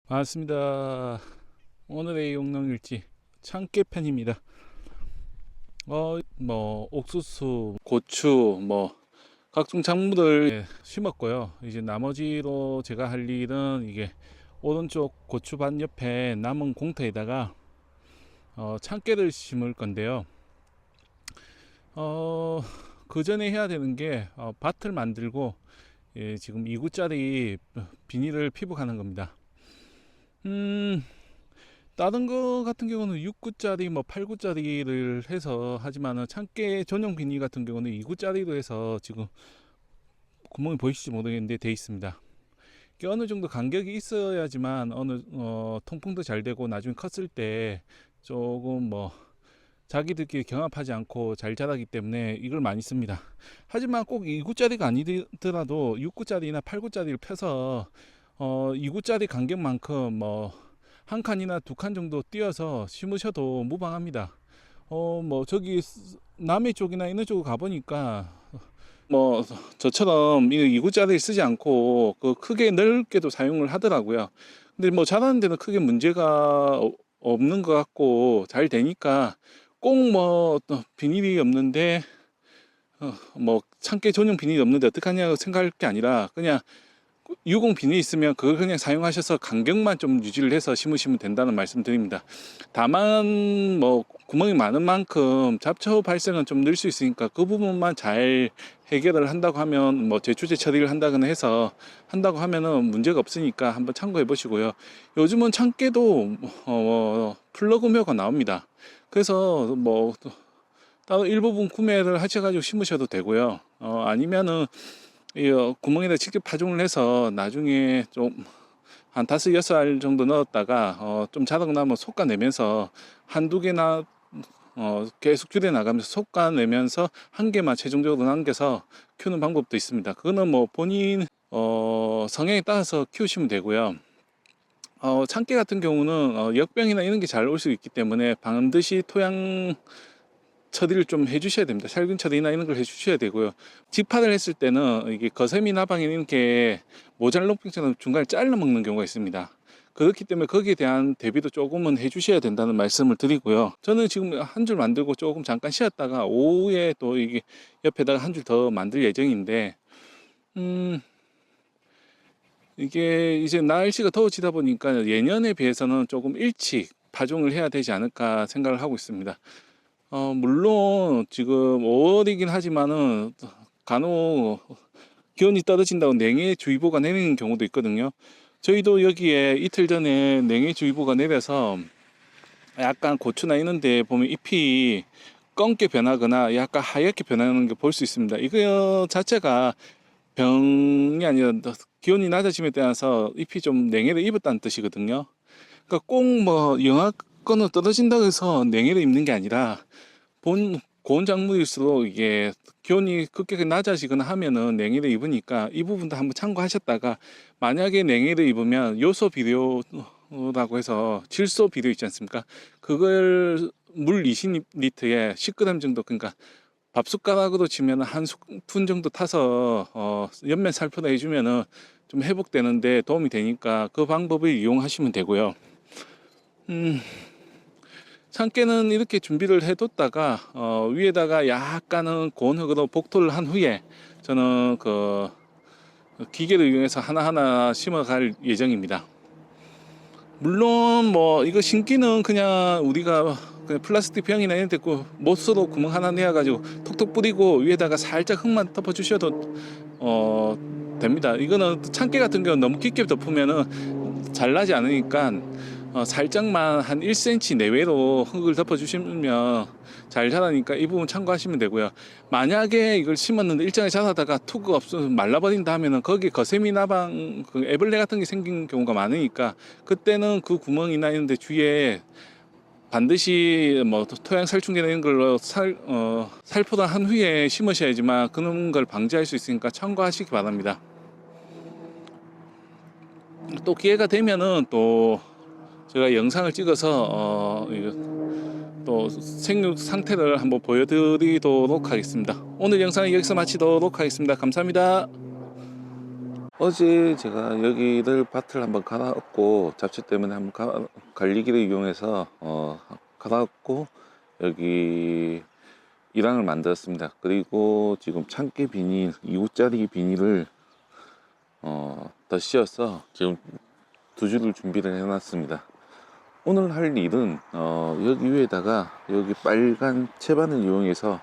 반갑습니다. 오늘의 용농일지 참깨 편입니다. 옥수수, 고추, 각종 작물을 심었고요. 이제 나머지로 제가 할 일은 이게 오른쪽 고추밭 옆에 남은 공터에다가 참깨를 심을 건데요. 그 전에 해야 되는 게 밭을 만들고 지금 2구짜리 비닐을 피복하는 겁니다. 다른 거 같은 경우는 6구짜리 8구짜리를 해서 하지만은 참깨 전용 비닐 같은 경우는 2구짜리로 해서 지금 구멍이 보이실지 모르겠는데 돼 있습니다. 이게 어느 정도 간격이 있어야지만 통풍도 잘 되고 나중에 컸을 때 조금 자기들끼리 경합하지 않고 잘 자라기 때문에 이걸 많이 씁니다. 하지만 꼭 2구짜리가 아니더라도 6구짜리나 8구짜리를 펴서 2구짜리 간격만큼 한 칸이나 두 칸 정도 띄어서 심으셔도 무방합니다. 저기 남해 쪽이나 이런 쪽으로 가보니까 저처럼 이 2구짜리를 쓰지 않고 그 크게 넓게도 사용을 하더라고요. 근데 자라는 데는 크게 문제가 없는 것 같고 잘 되니까 꼭 비닐이 없는데 참깨 전용 비닐이 없는데 어떡하냐고 생각할 게 아니라 그냥 유공 비닐이 있으면 그걸 그냥 사용하셔서 간격만 좀 유지를 해서 심으시면 된다는 말씀 드립니다. 다만 구멍이 많은 만큼 잡초 발생은 좀 늘 수 있으니까 그 부분만 잘 해결을 한다고 하면 제초제 처리를 한다거나 해서 한다고 하면은 문제가 없으니까 한번 참고해 보시고요. 요즘은 참깨도 플러그묘가 나옵니다. 그래서 따로 일부분 구매를 하셔가지고 심으셔도 되고요. 아니면은 이 구멍에다 직접 파종을 해서 나중에 좀 한 5-6알 정도 넣었다가 좀 자라고 나면 솎아내면서 한두 개나 계속 줄여 나가면서 솎아내면서 한 개만 최종적으로 남겨서 키우는 방법도 있습니다. 그거는 본인 성향에 따라서 키우시면 되고요. 참깨 같은 경우는 역병이나 이런 게 잘 올 수 있기 때문에 반드시 토양 처리를 좀 해주셔야 됩니다. 살균 처리나 이런 걸 해주셔야 되고요. 직파를 했을 때는 이게 거세미 나방이 이렇게 모잘롱병처럼 중간에 잘라 먹는 경우가 있습니다. 그렇기 때문에 거기에 대한 대비도 조금은 해주셔야 된다는 말씀을 드리고요. 저는 지금 한 줄 만들고 조금 잠깐 쉬었다가 오후에 또 이게 옆에다가 한 줄 더 만들 예정인데, 이게 이제 날씨가 더워지다 보니까 예년에 비해서는 조금 일찍 파종을 해야 되지 않을까 생각을 하고 있습니다. 물론 지금 5월이긴 하지만은 간혹 기온이 떨어진다고 냉해주의보가 내리는 경우도 있거든요. 저희도 여기에 이틀 전에 냉해주의보가 내려서 약간 고추나 이런 데 보면 잎이 검게 변하거나 약간 하얗게 변하는 게 볼 수 있습니다. 이거 자체가 병이 아니라 기온이 낮아짐에 따라서 잎이 좀 냉해를 입었다는 뜻이거든요. 그러니까 꼭 영하권으로 떨어진다고 해서 냉해를 입는 게 아니라 고온 작물일수록 이게 기온이 급격히 낮아지거나 하면은 냉해를 입으니까 이 부분도 한번 참고하셨다가, 만약에 냉해를 입으면 요소 비료라고 해서 질소 비료 있지 않습니까? 그걸 물 20리터에 10g 정도, 그러니까 밥 숟가락으로 치면 한 스푼 정도 타서 옆면 살포나 해주면은 좀 회복되는데 도움이 되니까 그 방법을 이용하시면 되고요. 참깨는 이렇게 준비를 해뒀다가 위에다가 약간은 고온 흙으로 복토를 한 후에 저는 그 기계를 이용해서 하나하나 심어갈 예정입니다. 물론 이거 심기는 그냥 우리가 그냥 플라스틱 병이나 이런 데 못으로 구멍 하나 내어가지고 톡톡 뿌리고 위에다가 살짝 흙만 덮어주셔도 됩니다. 이거는 참깨 같은 경우는 너무 깊게 덮으면은 잘 나지 않으니까 살짝만 한 1cm 내외로 흙을 덮어주시면 잘 자라니까 이 부분 참고하시면 되고요. 만약에 이걸 심었는데 일정하게 자라다가 툭 없어 말라버린다 하면은 거기 거세미 나방 그 애벌레 같은 게 생긴 경우가 많으니까 그때는 그 구멍이나 이런 데 주위에 반드시 토양 살충제나 이런 걸로 살포를 한 후에 심으셔야지만 그런 걸 방지할 수 있으니까 참고하시기 바랍니다. 또 기회가 되면은 또 제가 영상을 찍어서 또 생육 상태를 한번 보여드리도록 하겠습니다. 오늘 영상은 여기서 마치도록 하겠습니다. 감사합니다. 어제 제가 여기를 밭을 한번 갈아엎고 잡초 때문에 한번 관리기를 이용해서 갈아엎고 여기 이랑을 만들었습니다. 그리고 지금 참깨 비닐 2호짜리 비닐을 더 씌워서 지금 두 줄을 준비를 해놨습니다. 오늘 할 일은 여기 위에다가 여기 빨간 채반을 이용해서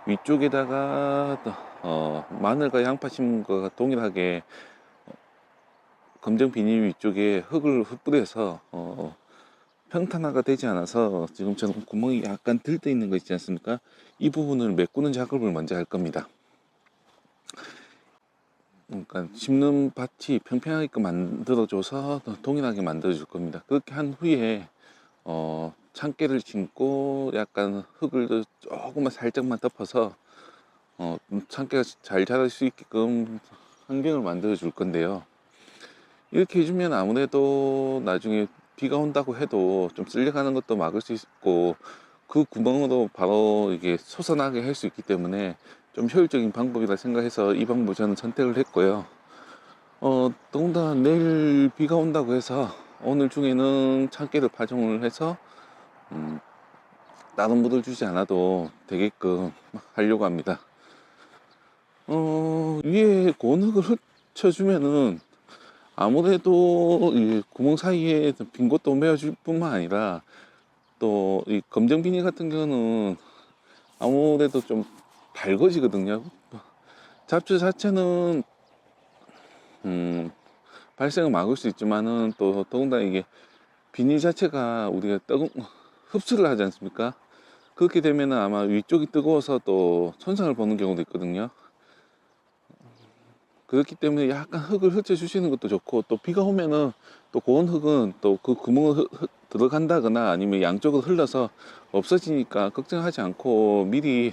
위쪽에다가 마늘과 양파 심은 거가 동일하게 검정 비닐 위쪽에 흙을 뿌려서 평탄화가 되지 않아서 지금처럼 구멍이 약간 들떠 있는 거 있지 않습니까? 이 부분을 메꾸는 작업을 먼저 할 겁니다. 그러니까 심는 밭이 평평하게 만들어줘서 동일하게 만들어줄 겁니다. 그렇게 한 후에 참깨를 심고 약간 흙을 조금만 살짝만 덮어서 참깨가 잘 자랄 수 있게끔 환경을 만들어 줄 건데요. 이렇게 해주면 아무래도 나중에 비가 온다고 해도 좀 쓸려가는 것도 막을 수 있고 그 구멍으로 바로 이게 솟아나게 할 수 있기 때문에 좀 효율적인 방법이라 생각해서 이 방법을 저는 선택을 했고요. 더군다나 내일 비가 온다고 해서 오늘 중에는 참깨를 파종을 해서 다른 물을 주지 않아도 되게끔 하려고 합니다. 위에 고온흙을 흩쳐주면은 아무래도 이 구멍 사이에 빈 곳도 메워줄 뿐만 아니라 또 이 검정 비닐 같은 경우는 아무래도 좀 달궈지거든요. 잡초 자체는 발생을 막을 수 있지만은 또 더군다나 이게 비닐 자체가 우리가 흡수를 하지 않습니까? 그렇게 되면은 아마 위쪽이 뜨거워서 또 손상을 보는 경우도 있거든요. 그렇기 때문에 약간 흙을 흩어 주시는 것도 좋고, 또 비가 오면은 또 고온 흙은 또 그 구멍을 들어간다거나 아니면 양쪽으로 흘러서 없어지니까 걱정하지 않고 미리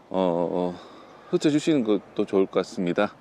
흩어 주시는 것도 좋을 것 같습니다.